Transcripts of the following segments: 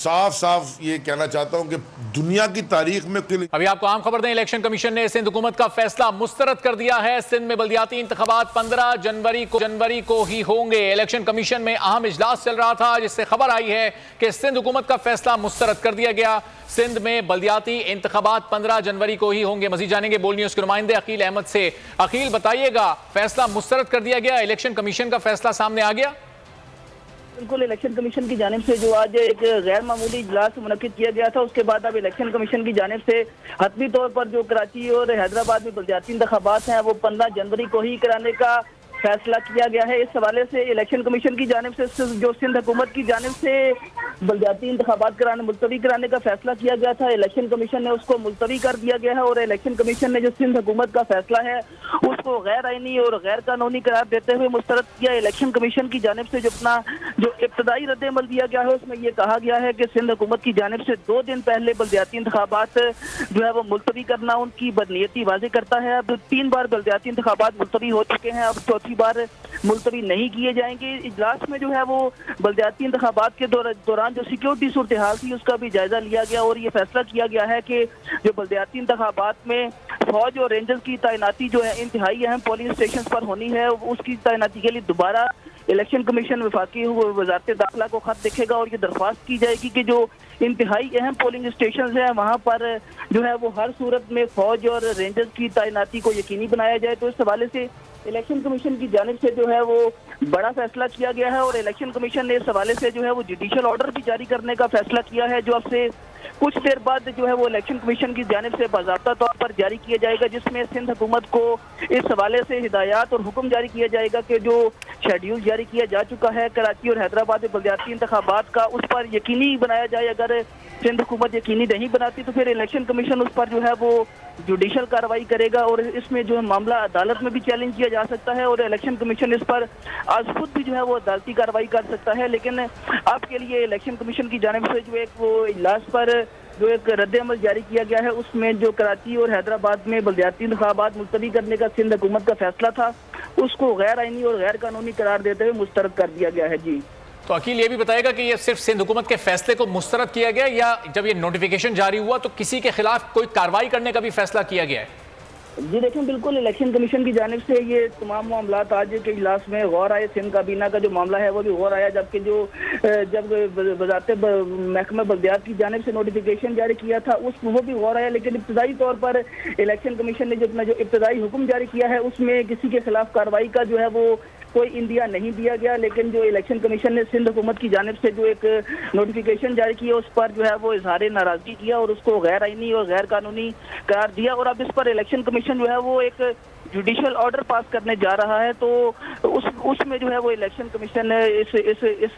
साफ साफ ये कहना चाहता हूं कि दुनिया की तारीख में अभी आपको आम खबर दें, इलेक्शन कमीशन ने सिंध हुकूमत का फैसला मुस्तरद कर दिया है। सिंध में बल्दियाती इंतखाबात 15 जनवरी को ही होंगे। इलेक्शन कमीशन में अहम इजलास चल रहा था जिससे खबर आई है कि सिंध हुकूमत का फैसला मुस्तरद कर दिया गया। सिंध में बल्दियाती इंतखाबात 15 जनवरी को ही होंगे। मजीद जानेंगे बोल न्यूज के नुमाइंदे अकील अहमद से। अकील, बताइएगा, फैसला मुस्तरद कर दिया गया, इलेक्शन कमीशन का फैसला सामने आ गया? बिल्कुल, इलेक्शन कमीशन की जानिब से जो आज एक गैर मामूली इजलास मुनक्किद किया गया था, उसके बाद अब इलेक्शन कमीशन की जानिब से हतमी तौर पर जो कराची और हैदराबाद में बल्दियाती इंतखाबात हैं वो 15 जनवरी को ही कराने का फैसला किया गया है। इस हवाले से इलेक्शन कमीशन की जानिब से जो सिंध हुकूमत की जानिब से बल्दियाती इंतखाबात मुलतवी कराने का फैसला किया गया था, इलेक्शन कमीशन ने उसको मुलतवी कर दिया गया है। और इलेक्शन कमीशन ने जो सिंध हुकूमत का फैसला है उसको गैर आईनी और गैर कानूनी करार देते हुए मुस्तरद किया। इलेक्शन कमीशन की जानिब से जो इब्तदाई रद्द-ए-अमल दिया गया है उसमें यह कहा गया है कि सिंध हुकूमत की जानिब से 2 दिन पहले बल्दियाती इंतखाबात जो है वो मुलतवी करना उनकी बदनीयती वाज़े करता है। अब 3 बार बल्दियाती इंतखाबात मुलतवी हो चुके हैं, अब चौथी बार मुलतवी नहीं किए जाएंगे। इजलास में जो है वो बल्दियाती इंतखाबात के दौरान जो सिक्योरिटी सूरत हाल थी उसका भी जायजा लिया गया और ये फैसला किया गया है कि जो बल्दियाती इंतखाबात में फौज और रेंजर्स की तैनाती जो है इंतहाई अहम पोलिंग स्टेशन पर होनी है, उसकी तैनाती के लिए दोबारा इलेक्शन कमीशन वफाकी वजारत दाखिला को खत लिखेगा और ये दरख्वास्त की जाएगी कि जो इंतहाई अहम पोलिंग स्टेशन है वहाँ पर जो है वो हर सूरत में फौज और रेंजर्स की तैनाती को यकीनी बनाया जाए। तो इस हवाले से इलेक्शन कमीशन की जानिब से जो है वो बड़ा फैसला किया गया है और इलेक्शन कमीशन ने इस हवाले से जो है वो जुडिशियल ऑर्डर भी जारी करने का फैसला किया है, जो अब से कुछ देर बाद जो है वो इलेक्शन कमीशन की जानिब से बाज़ाब्ता तौर पर जारी किया जाएगा, जिसमें सिंध हुकूमत को इस हवाले से हिदायत और हुक्म जारी किया जाएगा कि जो शेड्यूल जारी किया जा चुका है कराची और हैदराबाद में बल्दियाती इंतखाबात का, उस पर यकीनी बनाया जाए। अगर सिंध हुकूमत यकीनी नहीं बनाती तो फिर इलेक्शन कमीशन उस पर जो है वो जुडिशियल कार्रवाई करेगा और इसमें जो है मामला अदालत में भी चैलेंज किया जा सकता है और इलेक्शन कमीशन इस पर आज खुद भी जो है वो अदालती कार्रवाई कर सकता है। लेकिन अब के लिए इलेक्शन कमीशन की जानिब से जो एक वो इजलास पर जो एक रद्द-ए-अमल जारी किया गया है उसमें जो कराची और हैदराबाद में बल्दियाती इंतखाबात मुलतवी करने का सिंध हुकूमत का फैसला था उसको गैर आईनी और गैर कानूनी करार देते हुए मुस्तरद कर दिया गया है। जी तो अकील, ये भी बताएगा कि ये सिर्फ सिंध हुकूमत के फैसले को मुस्तरद किया गया या जब ये नोटिफिकेशन जारी हुआ तो किसी के खिलाफ कोई कार्रवाई करने का भी फैसला किया गया है? जी देखें, बिल्कुल इलेक्शन कमीशन की जानिब से ये तमाम मामला आज के इजलास में गौर आए। सिंध काबीना का जो मामला है वो भी गौर आया, जबकि जब वजारत महकमा बल्दियात की जानिब से नोटिफिकेशन जारी किया था वो भी गौर आया। लेकिन इब्तदाई तौर पर इलेक्शन कमीशन ने जो इब्तदाई हुक्म जारी किया है उसमें किसी के खिलाफ कार्रवाई का जो है वो कोई इंदिया नहीं दिया गया। लेकिन जो इलेक्शन कमीशन ने सिंध हुकूमत की जानिब से जो एक नोटिफिकेशन जारी किया उस पर जो है वो इजहार नाराजगी किया और उसको गैर आईनी और गैर कानूनी करार दिया और अब इस पर इलेक्शन कमीशन जो है वो एक जुडिशियल ऑर्डर पास करने जा रहा है। तो उसमें जो है वो इलेक्शन कमीशन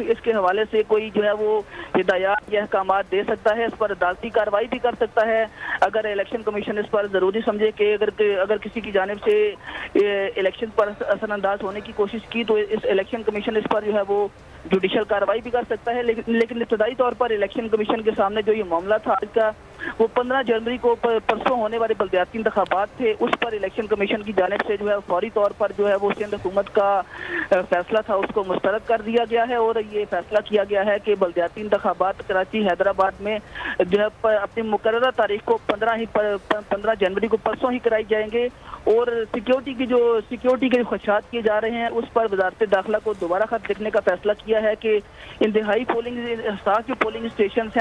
इसके हवाले से कोई जो है वो हिदायत या अहकामात दे सकता है, इस पर अदालती कार्रवाई भी कर सकता है अगर इलेक्शन कमीशन इस पर ज़रूरी समझे कि अगर किसी की जानिब से इलेक्शन पर असरअंदाज होने की कोशिश की तो इस इलेक्शन कमीशन इस पर जो है वो जुडिशियल कार्रवाई भी कर सकता है। लेकिन इब्तदाई तौर पर इलेक्शन कमीशन के सामने जो ये मामला था आज का वो 15 जनवरी को परसों होने वाले बल्दियाती इंतखाबात थे, उस पर इलेक्शन कमीशन की जानिब से जो है फौरी तौर पर जो है वो सिंध हुकूमत का फैसला था उसको मुस्तरद कर दिया गया है और ये फैसला किया गया है कि बल्दियाती इंतखाबात कराची हैदराबाद में जो है अपनी मुकर्ररा तारीख को 15 जनवरी को परसों ही कराई जाएंगे और सिक्योरिटी के खदशात किए जा रहे हैं उस पर वजारत दाखिला को दोबारा खत लिखने का फैसला किया है कि इंतहाई पोलिंग स्टेशन